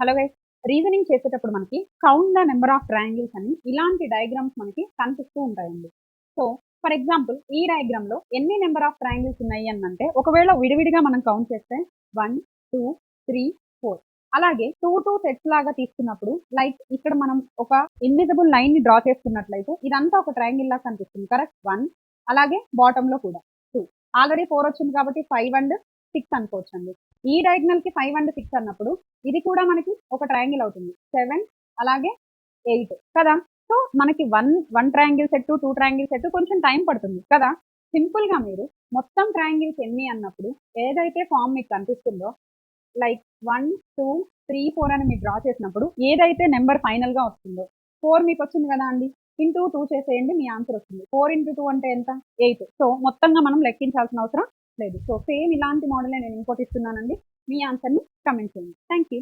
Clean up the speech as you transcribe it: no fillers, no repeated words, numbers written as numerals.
Hello guys, reasoning చేసేటప్పుడు మనకి count the number of triangles అని ఇలాంటి డయాగ్రామ్స్ మనకి కనిపిస్తూ ఉంటాయండి. సో ఫర్ ఎగ్జాంపుల్ ఈ డయాగ్రామ్ లో ఎన్ని నెంబర్ ఆఫ్ ట్రయాంగిల్స్ ఉన్నాయి అని అంటే ఒకవేళ విడివిడిగా మనం కౌంట్ చేస్తే 1 2 3 4 అలాగే 2 సెట్స్ లాగా తీసుకున్నప్పుడు లైక్ ఇక్కడ మనం ఒక ఇన్విజిబుల్ లైన్ ని డ్రా చేసుకున్నట్లయితే ఇదంతా ఒక ట్రయాంగిల్ లాగా కనిపిస్తుంది. కరెక్ట్ 1 అలాగే బాటమ్ లో కూడా 2 ఆల్రెడీ 4 వచ్చింది కాబట్టి 5 అండ్ 6 అనుకోవచ్చు అండి. ఈ డయాగ్నల్ కి 5 అండ్ 6 అన్నప్పుడు ఇది కూడా మనకి ఒక ట్రయాంగిల్ అవుతుంది 7 అలాగే 8 కదా. సో మనకి one triangle set 2 triangle set కొంచెం టైం పడుతుంది కదా. సింపుల్ గా మీరు మొత్తం ట్రయాంగిల్స్ ఎన్ని అన్నప్పుడు ఏదైతే ఫామ్ మీకు కనిపిస్తుందో లైక్ 1 2 3 4 అని మీరు డ్రా చేసినప్పుడు ఏదైతే నెంబర్ ఫైనల్ గా వస్తుందో 4 మీకు వచ్చింది కదా అండి, ఇంటూ 2 చేసేయండి మీ ఆన్సర్ వస్తుంది. 4 ఇంటూ 2 అంటే ఎంత 8. సో మొత్తంగా మనం లెక్కించాల్సిన అవసరం లేదు. సో సేమ్ ఇలాంటి మోడలే నేను ఇంకోటి ఇస్తున్నానండి. మీ ఆన్సర్ని కమెంట్ చేయండి. Thank you.